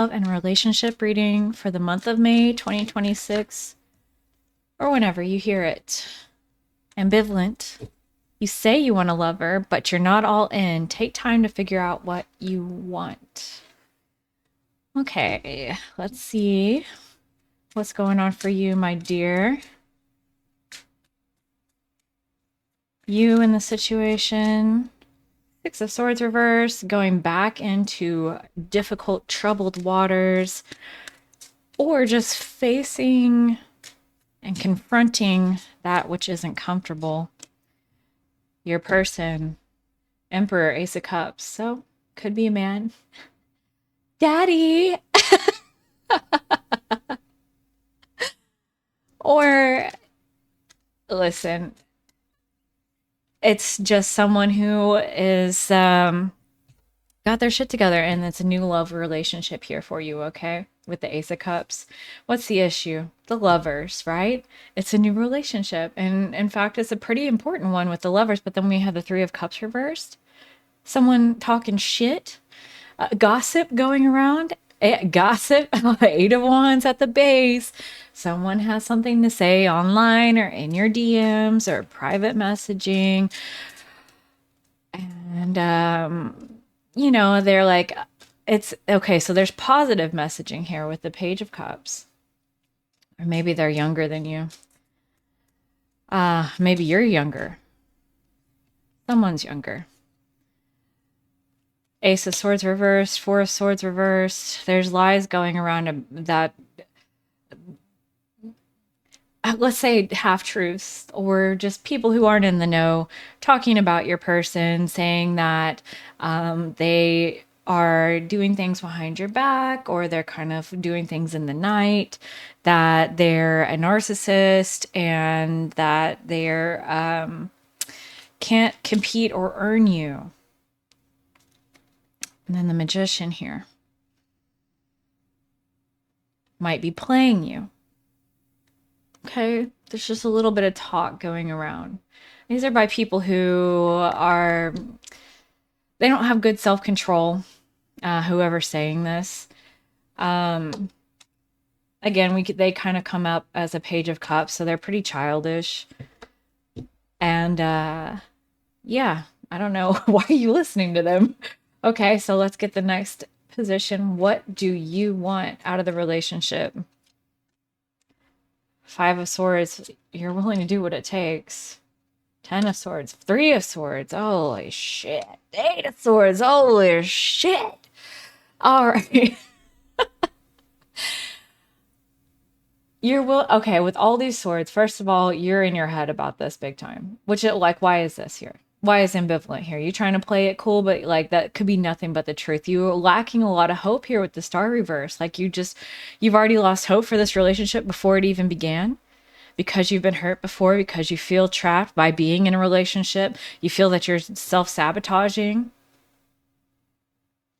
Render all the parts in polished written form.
love and relationship reading for the month of May 2026, or whenever you hear it. Ambivalent. You say you want a lover, but you're not all in. Take time to figure out what you want. Okay, let's see what's going on for you, my dear. You in the situation. Six of Swords reverse, going back into difficult, troubled waters, or just facing and confronting that which isn't comfortable. Your person, Emperor, Ace of Cups. So, could be a man. Daddy! Or, listen, it's just someone who is got their shit together, and it's a new love relationship here for you, okay? With the Ace of Cups. What's the issue? The lovers, right? It's a new relationship. And in fact, it's a pretty important one with the lovers, but then we have the Three of Cups reversed. Someone talking shit, gossip going around, gossip, Eight of Wands at the base. Someone has something to say online or in your DMs or private messaging. And, you know, they're like, it's okay. So there's positive messaging here with the Page of Cups. Or maybe they're younger than you. Maybe you're younger. Someone's younger. Ace of Swords reversed, Four of Swords reversed. There's lies going around that, let's say, half truths, or just people who aren't in the know talking about your person, saying that they are doing things behind your back, or they're kind of doing things in the night, that they're a narcissist, and that they're can't compete or earn you. And then the Magician here might be playing you. Okay, there's just a little bit of talk going around. These are by people who are, they don't have good self-control, whoever's saying this. Again, they kind of come up as a Page of Cups, so they're pretty childish. And yeah, I don't know. Why are you listening to them? Okay, so let's get the next position. What do you want out of the relationship? Five of Swords, you're willing to do what it takes. Ten of Swords, Three of Swords, holy shit. Eight of Swords, holy shit. All right. Okay, with all these swords, first of all, you're in your head about this big time. Which, like, why is this here? Why is ambivalent here? You trying to play it cool, but like that could be nothing but the truth. You're lacking a lot of hope here with the Star reverse. Like you've already lost hope for this relationship before it even began, because you've been hurt before, because you feel trapped by being in a relationship. You feel that you're self-sabotaging.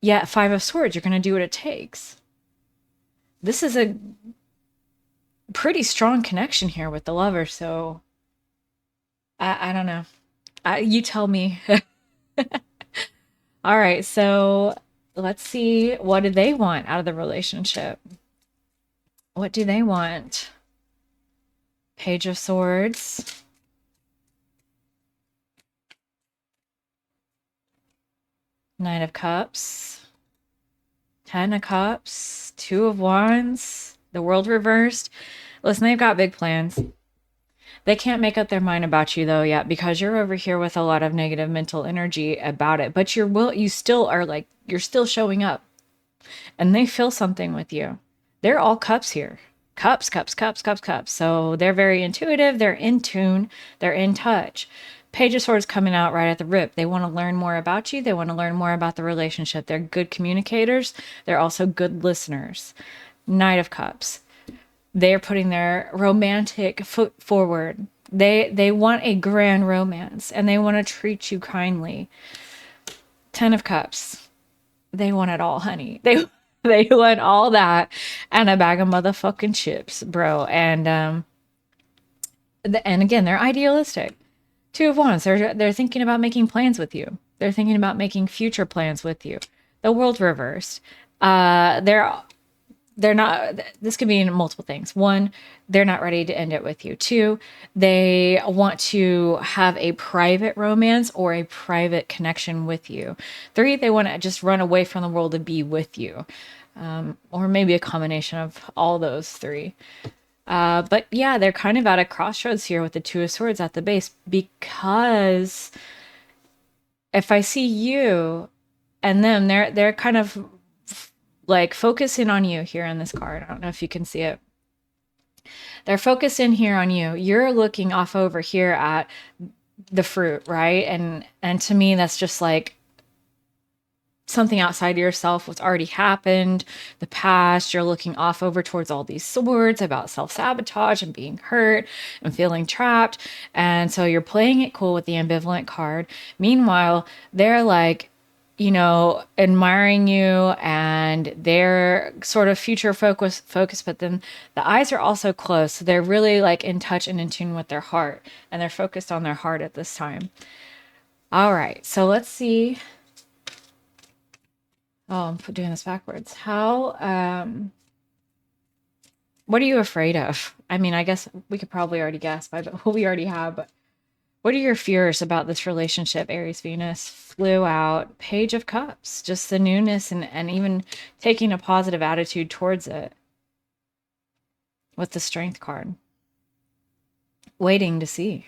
Yeah, Five of Swords, you're going to do what it takes. This is a pretty strong connection here with the lover, so I don't know. You tell me. All right, so let's see. What do they want out of the relationship? What do they want? Page of Swords. Nine of Cups. Ten of Cups. Two of Wands. The World reversed. Listen, they've got big plans. They can't make up their mind about you though yet, because you're over here with a lot of negative mental energy about it. But you still are like, you're still showing up, and they feel something with you. They're all cups here. Cups, cups, cups, cups, cups. So they're very intuitive. They're in tune. They're in touch. Page of Swords coming out right at the rip. They want to learn more about you. They want to learn more about the relationship. They're good communicators. They're also good listeners. Knight of Cups. They're putting their romantic foot forward. They want a grand romance, and they want to treat you kindly. Ten of Cups. They want it all, honey. They want all that and a bag of motherfucking chips, bro. And again, they're idealistic. Two of Wands. They're thinking about making plans with you. They're thinking about making future plans with you. The World reversed. They're they're not, this could mean multiple things. One, they're not ready to end it with you. Two, they want to have a private romance or a private connection with you. Three, they want to just run away from the world and be with you. Or maybe a combination of all those three. But yeah, they're kind of at a crossroads here with the Two of Swords at the base, because if I see you and them, they're kind of like focusing on you here in this card. I don't know if you can see it. They're focusing here on you. You're looking off over here at the fruit, right? And to me, that's just like something outside of yourself, what's already happened, the past. You're looking off over towards all these swords about self-sabotage and being hurt and feeling trapped. And so you're playing it cool with the ambivalent card. Meanwhile, they're like, you know, admiring you, and they're sort of future focus, but then the eyes are also closed. So they're really like in touch and in tune with their heart, and they're focused on their heart at this time. All right, so let's see. Oh, I'm doing this backwards. What are you afraid of? I mean, I guess we could probably already guess by what we already have, but what are your fears about this relationship? Aries, Venus flew out. Page of Cups, just the newness and even taking a positive attitude towards it with the Strength card. Waiting to see.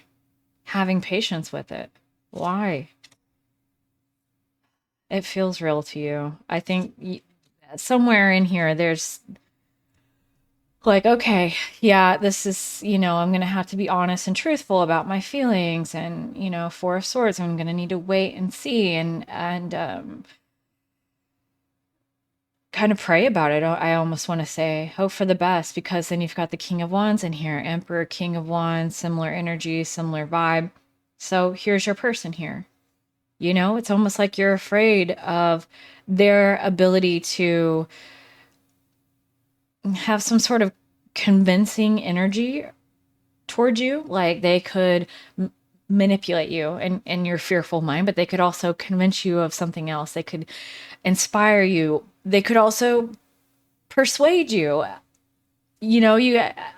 Having patience with it. Why? It feels real to you. I think somewhere in here there's like, okay, yeah, this is, you know, I'm going to have to be honest and truthful about my feelings, and, you know, Four of Swords, I'm going to need to wait and see and kind of pray about it. I almost want to say hope for the best, because then you've got the King of Wands in here, Emperor, King of Wands, similar energy, similar vibe. So here's your person here. You know, it's almost like you're afraid of their ability to have some sort of convincing energy towards you. Like they could manipulate you and your fearful mind, but they could also convince you of something else. They could inspire you. They could also persuade you. You know,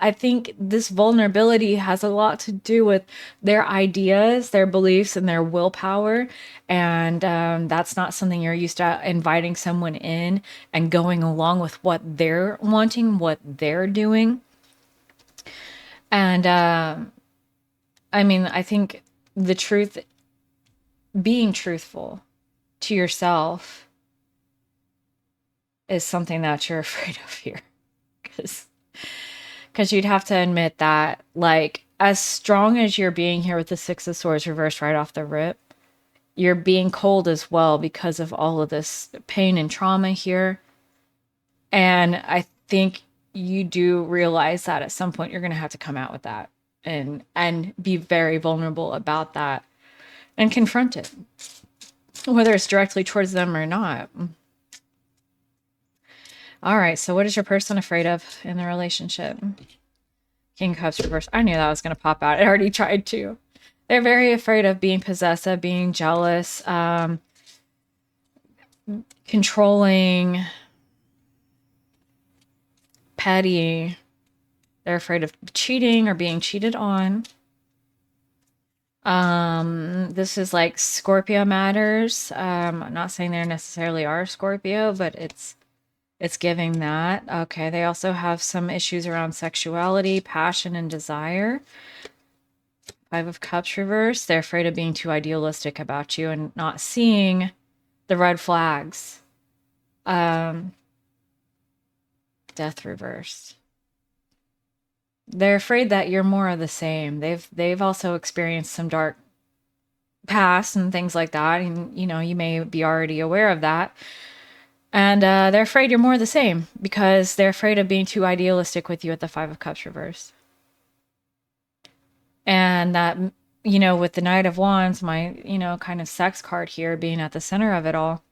I think this vulnerability has a lot to do with their ideas, their beliefs, and their willpower. And that's not something you're used to, inviting someone in and going along with what they're wanting, what they're doing. And I mean, I think the truth, being truthful to yourself, is something that you're afraid of here. Because you'd have to admit that, like, as strong as you're being here with the Six of Swords reversed right off the rip, you're being cold as well because of all of this pain and trauma here. And I think you do realize that at some point you're going to have to come out with that and be very vulnerable about that and confront it, whether it's directly towards them or not. All right, so what is your person afraid of in the relationship? King of Cups reversed. I knew that was going to pop out. I already tried to. They're very afraid of being possessive, being jealous, controlling, petty. They're afraid of cheating or being cheated on. This is like Scorpio matters. I'm not saying they necessarily are Scorpio, but it's giving that. Okay, they also have some issues around sexuality, passion, and desire. Five of Cups reversed. They're afraid of being too idealistic about you and not seeing the red flags. Death reversed. They're afraid that you're more of the same. They've also experienced some dark past and things like that, and you know, you may be already aware of that. And they're afraid you're more of the same because they're afraid of being too idealistic with you at the Five of Cups reversed. And that, you know, with the Knight of Wands, my, you know, kind of sex card here being at the center of it all,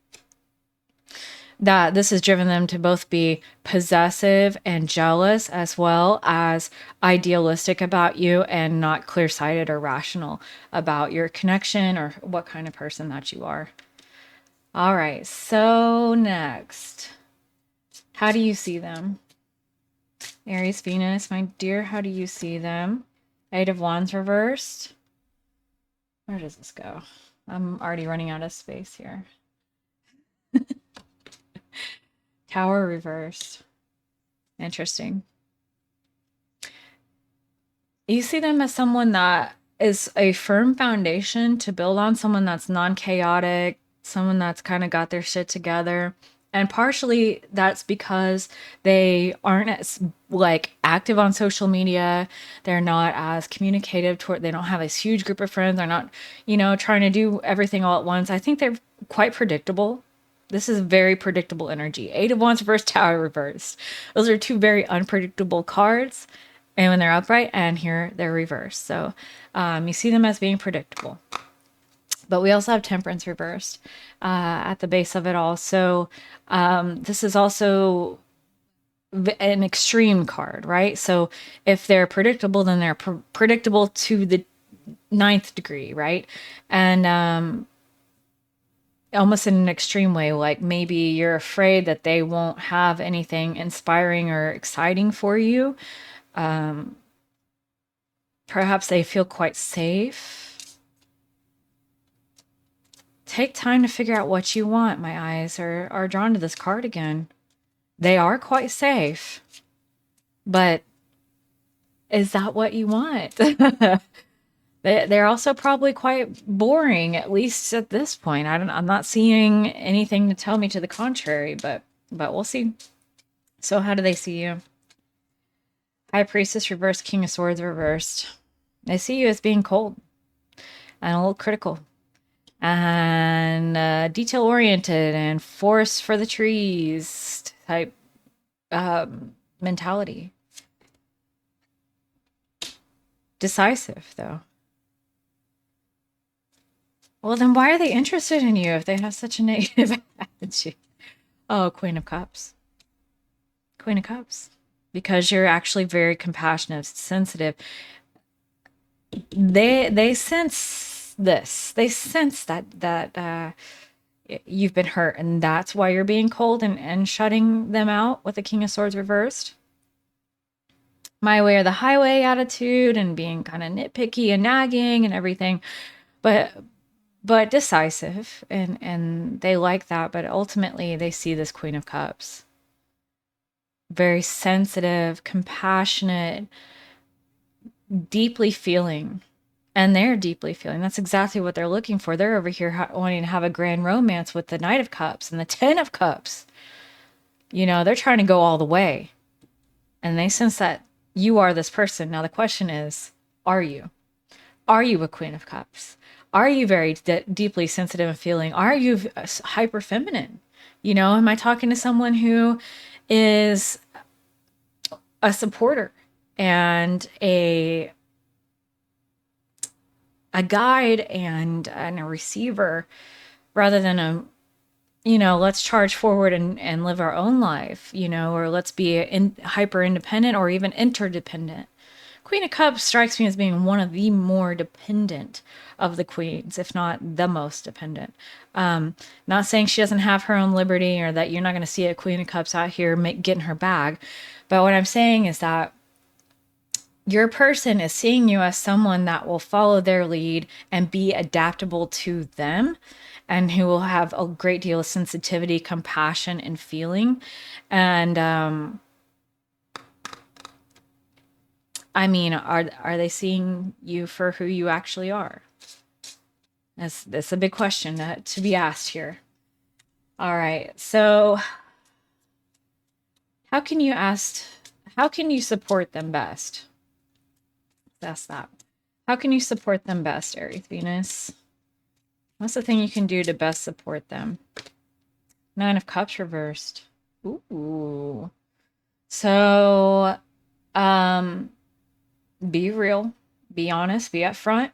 that this has driven them to both be possessive and jealous, as well as idealistic about you and not clear-sighted or rational about your connection or what kind of person that you are. All right, so next, How do you see them? Aries, Venus, my dear, how do you see them? Eight of Wands reversed. Where does this go? I'm already running out of space here. Tower reversed. Interesting. You see them as someone that is a firm foundation to build on, someone that's non-chaotic, someone that's kind of got their shit together. And partially that's because they aren't as like active on social media. They're not as communicative toward, they don't have this huge group of friends. They're not, trying to do everything all at once. I think they're quite predictable. This is very predictable energy. Eight of Wands reversed, Tower reversed. Those are two very unpredictable cards. And when they're upright, and here they're reversed. So you see them as being predictable. But we also have Temperance reversed at the base of it all. So this is also an extreme card, right? So if they're predictable, then they're predictable to the 9th degree, right? And almost in an extreme way, like maybe you're afraid that they won't have anything inspiring or exciting for you. Perhaps they feel quite safe. Take time to figure out what you want. My eyes are drawn to this card again. They are quite safe, but is that what you want? They're also probably quite boring, at least at this point. I'm not seeing anything to tell me to the contrary, but we'll see. So how do they see you? High Priestess reversed, King of Swords reversed. They see you as being cold and a little critical and detail oriented and forest for the trees type mentality. Decisive, though. Well, then why are they interested in you if they have such a negative attitude? Oh, Queen of Cups. Queen of Cups. Because you're actually very compassionate, sensitive. They sense this. They sense that you've been hurt, and that's why you're being cold and shutting them out with the King of Swords reversed. My way or the highway attitude and being kind of nitpicky and nagging and everything, but decisive, and they like that. But ultimately, they see this Queen of Cups. Very sensitive, compassionate, deeply feeling. And they're deeply feeling. That's exactly what they're looking for. They're over here wanting to have a grand romance with the Knight of Cups and the Ten of Cups. They're trying to go all the way. And they sense that you are this person. Now, the question is, are you? Are you a Queen of Cups? Are you very deeply sensitive and feeling? Are you hyper feminine? Am I talking to someone who is a supporter and a guide and a receiver rather than a, let's charge forward and live our own life, or let's be hyper independent or even interdependent. Queen of Cups strikes me as being one of the more dependent of the queens, if not the most dependent. Not saying she doesn't have her own liberty or that you're not going to see a Queen of Cups out here getting her bag. But what I'm saying is that your person is seeing you as someone that will follow their lead and be adaptable to them, and who will have a great deal of sensitivity, compassion, and feeling. And I mean, are they seeing you for who you actually are? That's a big question to be asked here. All right, so how can you support them best? That's that. How can you support them best, Aries, Venus? What's the thing you can do to best support them? Nine of Cups reversed. Ooh. So, be real, be honest, be upfront.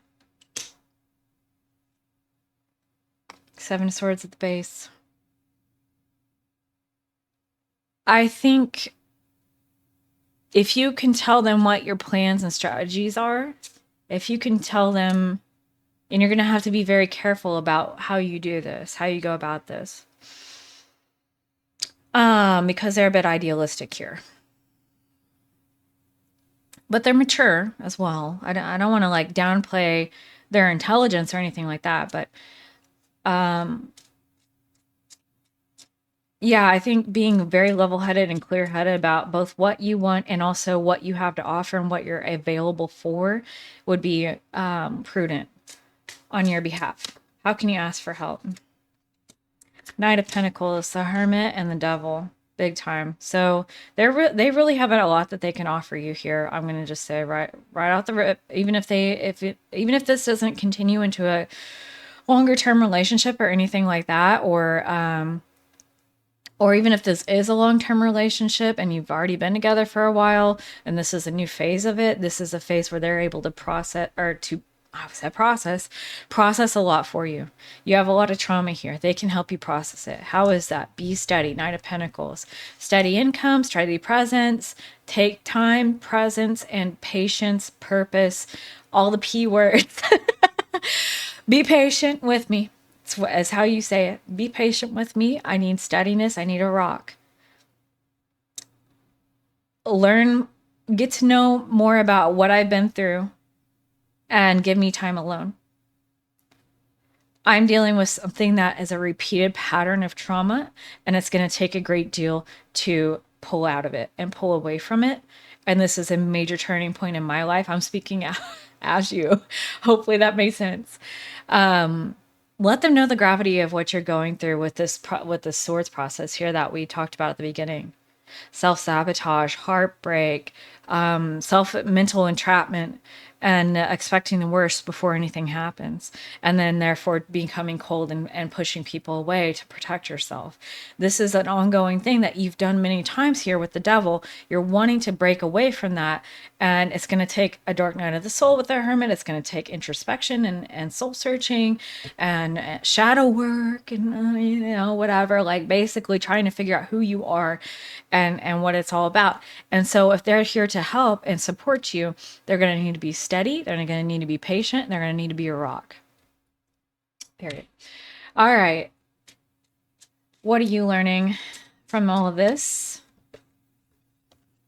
Seven of Swords at the base. I think if you can tell them what your plans and strategies are, if you can tell them, and you're going to have to be very careful about how you do this, how you go about this. Because they're a bit idealistic here. But they're mature as well. I don't want to like downplay their intelligence or anything like that, but yeah, I think being very level-headed and clear-headed about both what you want and also what you have to offer and what you're available for would be prudent on your behalf. How can you ask for help? Knight of Pentacles, the Hermit, and the Devil, big time. So they really have a lot that they can offer you here. I'm gonna just say right out the rip. Even if even if this doesn't continue into a longer term relationship or anything like that, or even if this is a long-term relationship and you've already been together for a while and this is a new phase of it, this is a phase where they're able to process a lot for you. You have a lot of trauma here. They can help you process it. How is that? Be steady. Knight of Pentacles. Steady income, steady presence, take time, presence, and patience, purpose, all the P words. Be patient with me. It's how you say it. Be patient with me. I need steadiness. I need a rock. Get to know more about what I've been through and give me time alone. I'm dealing with something that is a repeated pattern of trauma, and it's going to take a great deal to pull out of it and pull away from it. And this is a major turning point in my life. I'm speaking as you. Hopefully that makes sense. Let them know the gravity of what you're going through with this swords process here that we talked about at the beginning. Self-sabotage, heartbreak, mental entrapment, and expecting the worst before anything happens, and then therefore becoming cold and pushing people away to protect yourself. This is an ongoing thing that you've done many times here with the Devil. You're wanting to break away from that, and it's going to take a dark night of the soul with the Hermit. It's going to take introspection and soul searching and shadow work and whatever, like basically trying to figure out who you are and what it's all about. And so if they're here to help and support you, they're going to need to be steady. They're going to need to be patient. They're going to need to be a rock. Period. All right. What are you learning from all of this?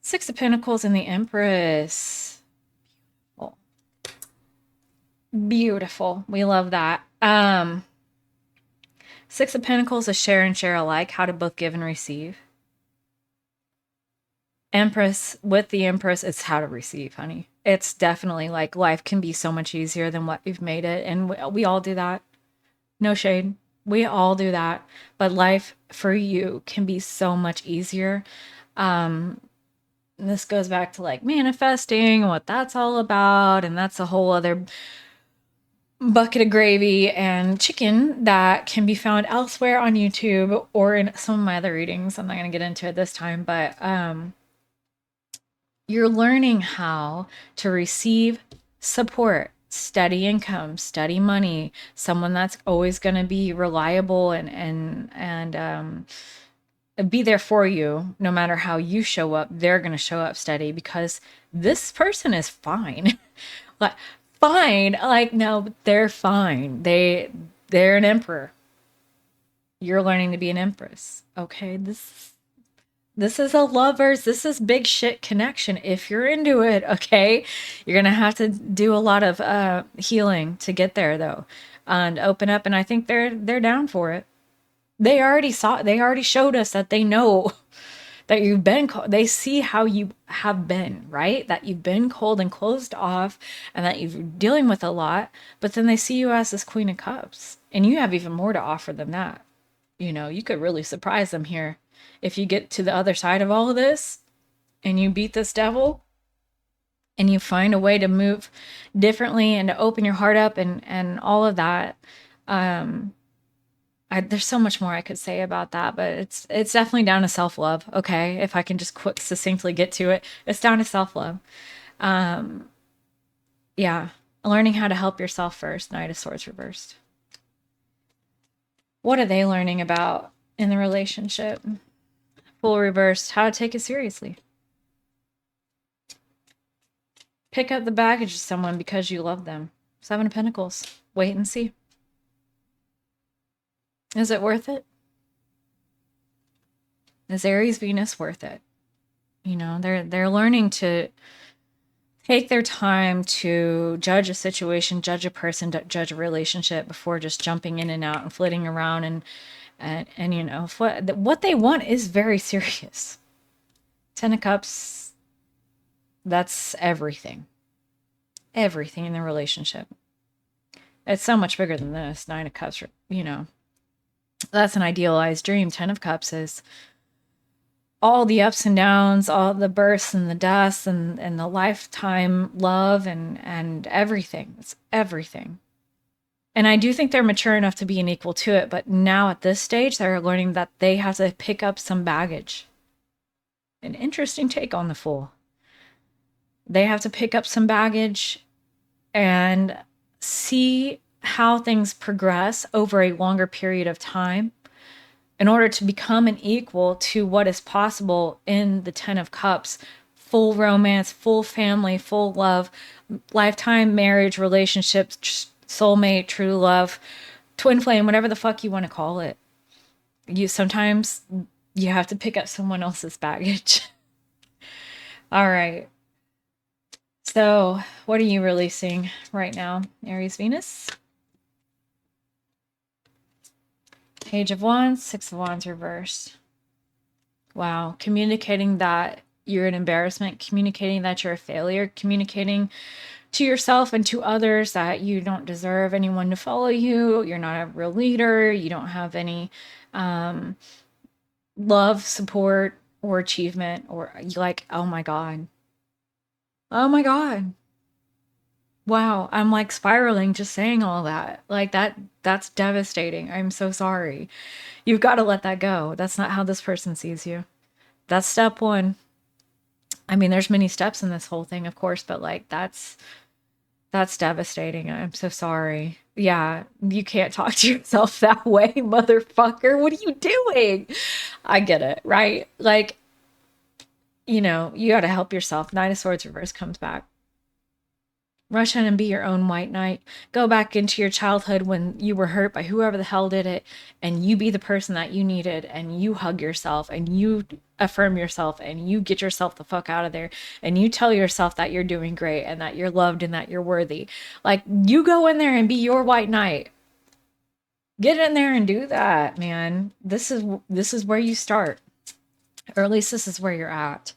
Six of Pentacles and the Empress. Oh, beautiful. We love that. Six of Pentacles is share and share alike, how to both give and receive. Empress, with the Empress, it's how to receive, honey. It's definitely like life can be so much easier than what we've made it. And we all do that. No shade. We all do that. But life for you can be so much easier. This goes back to like manifesting, what that's all about. And that's a whole other bucket of gravy and chicken that can be found elsewhere on YouTube or in some of my other readings. I'm not going to get into it this time, but you're learning how to receive support, steady income, steady money, someone that's always going to be reliable and be there for you no matter how you show up. They're going to show up steady because this person is fine. Like fine, like no, they're fine. They're an emperor. You're learning to be an empress. Okay, this is this is big shit connection if you're into it, okay? You're going to have to do a lot of healing to get there though. And open up, and I think they're down for it. They already showed us that they know that you've been they see how you have been, right? That you've been cold and closed off and that you're dealing with a lot, but then they see you as this Queen of Cups and you have even more to offer than that. You could really surprise them here. If you get to the other side of all of this and you beat this devil and you find a way to move differently and to open your heart up and all of that, there's so much more I could say about that, but it's definitely down to self-love. Okay. If I can just succinctly get to it, it's down to self-love. Yeah. Learning how to help yourself first. Knight of Swords reversed. What are they learning about in the relationship? Fool reversed. How to take it seriously. Pick up the baggage of someone because you love them. Seven of Pentacles. Wait and see. Is it worth it? Is Aries Venus worth it? You know, they're learning to take their time to judge a situation, judge a person, judge a relationship before just jumping in and out and flitting around and you know, what they want is very serious. 10 of Cups, that's everything. Everything in the relationship. It's so much bigger than this. 9 of Cups, you know, that's an idealized dream. 10 of Cups is all the ups and downs, all the births and the deaths and the lifetime love and everything. It's everything. And I do think they're mature enough to be an equal to it, but now at this stage, they're learning that they have to pick up some baggage. An interesting take on the Fool. They have to pick up some baggage and see how things progress over a longer period of time in order to become an equal to what is possible in the 10 of Cups. Full romance, full family, full love, lifetime marriage, relationships, soulmate, true love, twin flame, whatever the fuck you want to call it. Sometimes you have to pick up someone else's baggage. All right. So, what are you releasing right now, Aries Venus? Page of Wands, 6 of Wands reversed. Wow. Communicating that you're an embarrassment, communicating that you're a failure, communicating to yourself and to others that you don't deserve anyone to follow you. You're not a real leader. You don't have any love, support, or achievement, or like, oh my God. Oh my God. Wow, I'm like spiraling just saying all that. Like that's devastating. I'm so sorry. You've got to let that go. That's not how this person sees you. That's step one. I mean, there's many steps in this whole thing, of course, but like that's devastating. I'm so sorry. Yeah, you can't talk to yourself that way, motherfucker. What are you doing? I get it, right? Like, you know, you got to help yourself. 9 of Swords reverse comes back. Rush in and be your own white knight. Go back into your childhood when you were hurt by whoever the hell did it, and you be the person that you needed, and you hug yourself, and you affirm yourself, and you get yourself the fuck out of there, and you tell yourself that you're doing great, and that you're loved, and that you're worthy. Like, you go in there and be your white knight. Get in there and do that, man. This is where you start. Or at least this is where you're at.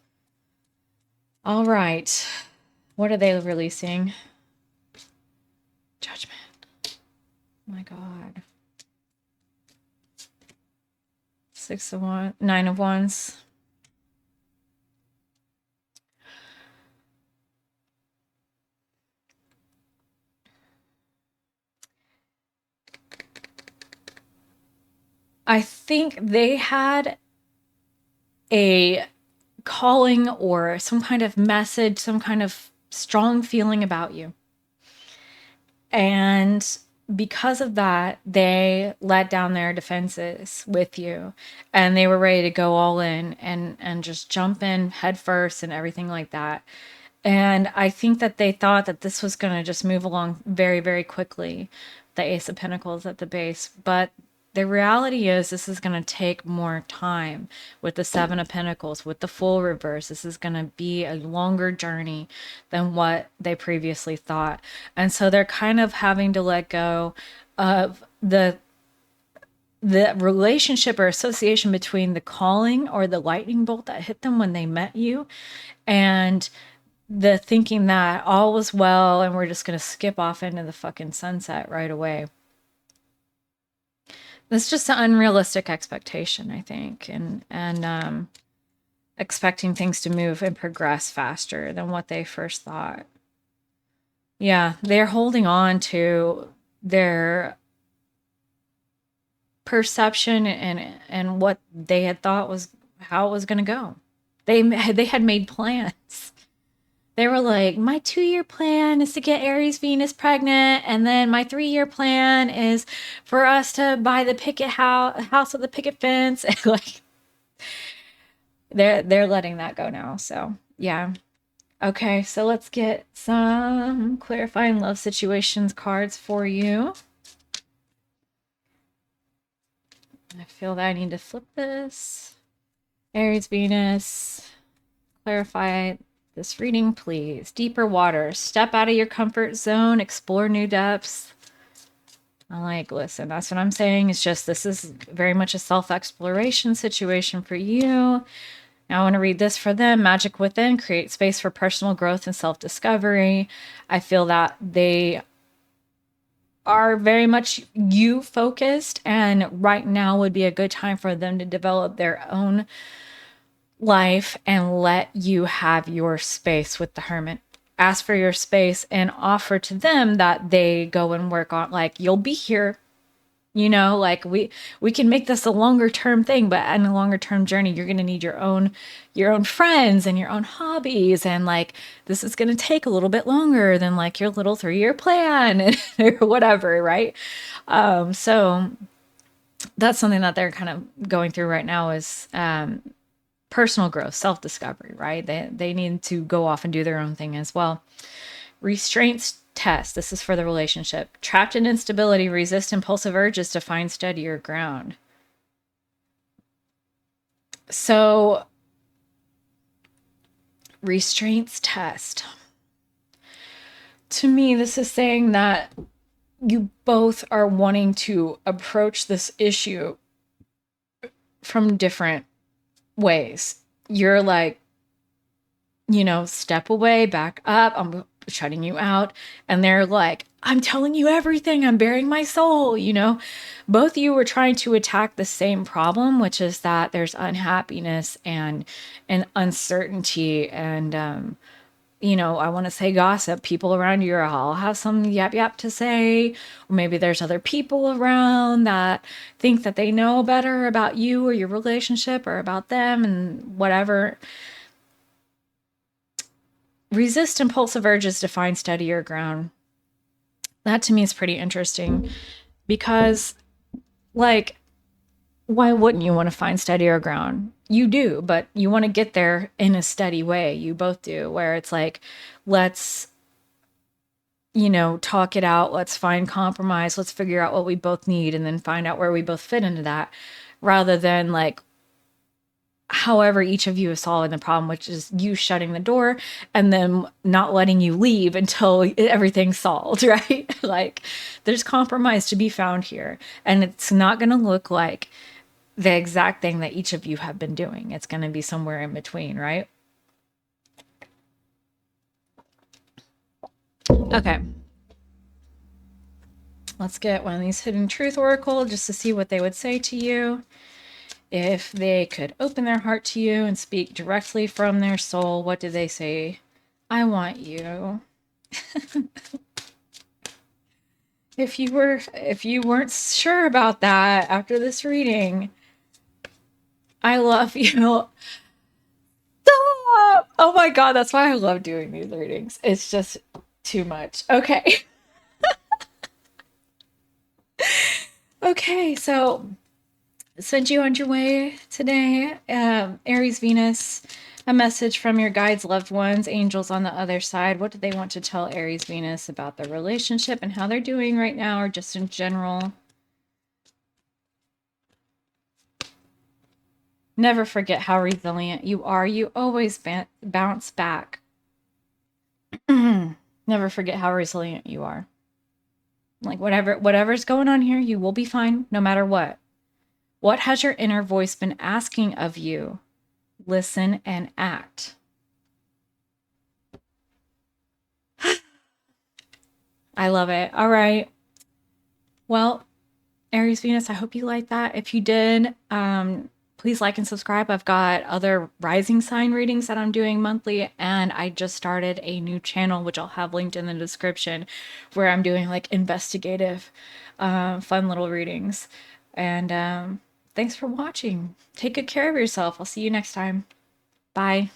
All right. What are they releasing? Judgment. Oh my God. 6 of Wands, 9 of Wands. I think they had a calling or some kind of message, some kind of strong feeling about you. And because of that, they let down their defenses with you, and they were ready to go all in and just jump in head first and everything like that. And I think that they thought that this was going to just move along very, very quickly, the Ace of Pentacles at the base. But the reality is this is going to take more time with the 7 of Pentacles, with the Fool reverse. This is going to be a longer journey than what they previously thought. And so they're kind of having to let go of the relationship or association between the calling or the lightning bolt that hit them when they met you and the thinking that all was well and we're just going to skip off into the fucking sunset right away. It's just an unrealistic expectation, I think, and expecting things to move and progress faster than what they first thought. Yeah, they're holding on to their perception and what they had thought was how it was going to go. They had made plans. They were like, my 2-year plan is to get Aries Venus pregnant, and then my 3-year plan is for us to buy the picket house with the picket fence. Like, they're letting that go now. So yeah. Okay, so let's get some clarifying love situations cards for you. I feel that I need to flip this. Aries, Venus, clarify this reading, please. Deeper waters. Step out of your comfort zone. Explore new depths. I like, listen, that's what I'm saying. It's just this is very much a self-exploration situation for you. Now I want to read this for them. Magic within. Create space for personal growth and self-discovery. I feel that they are very much you focused, and right now would be a good time for them to develop their own life and let you have your space with the hermit. Ask for your space and offer to them that they go and work on, like, you'll be here, you know, like we can make this a longer term thing, but in a longer term journey you're going to need your own friends and your own hobbies, and like this is going to take a little bit longer than like your little 3-year plan or whatever, right? So that's something that they're kind of going through right now is personal growth, self-discovery, right? They need to go off and do their own thing as well. Restraints test. This is for the relationship. Trapped in instability, resist impulsive urges to find steadier ground. So, restraints test. To me, this is saying that you both are wanting to approach this issue from different ways. You're like, you know, step away, back up, I'm shutting you out. And they're like, I'm telling you everything, I'm bearing my soul, you know. Both of you were trying to attack the same problem, which is that there's unhappiness and uncertainty and you know, I want to say gossip. People around you all have some yap to say. Or maybe there's other people around that think that they know better about you or your relationship or about them and whatever. Resist impulsive urges to find steadier ground. That to me is pretty interesting because, like, why wouldn't you want to find steadier ground? You do, but you want to get there in a steady way. You both do, where it's like, let's, you know, talk it out. Let's find compromise. Let's figure out what we both need and then find out where we both fit into that rather than like, however each of you is solving the problem, which is you shutting the door and then not letting you leave until everything's solved, right? Like there's compromise to be found here, and it's not going to look like the exact thing that each of you have been doing. It's going to be somewhere in between, right? Okay. Let's get one of these hidden truth oracle just to see what they would say to you. If they could open their heart to you and speak directly from their soul, what do they say? I want you. If you weren't sure about that after this reading, I love you. Stop! Oh my god, that's why I love doing these readings. It's just too much. Okay. Okay, so send you on your way today. Aries, Venus, a message from your guides, loved ones, angels on the other side. What do they want to tell Aries, Venus about the relationship and how they're doing right now, or just in general? Never forget how resilient you are. You always bounce back. Never forget how resilient you are. Like whatever's going on here, you will be fine no matter what. What has your inner voice been asking of you? Listen and act. I love it. All right. Well, Aries, Venus, I hope you liked that. If you did, please like and subscribe. I've got other rising sign readings that I'm doing monthly, and I just started a new channel, which I'll have linked in the description, where I'm doing like investigative, fun little readings. And thanks for watching. Take good care of yourself. I'll see you next time. Bye.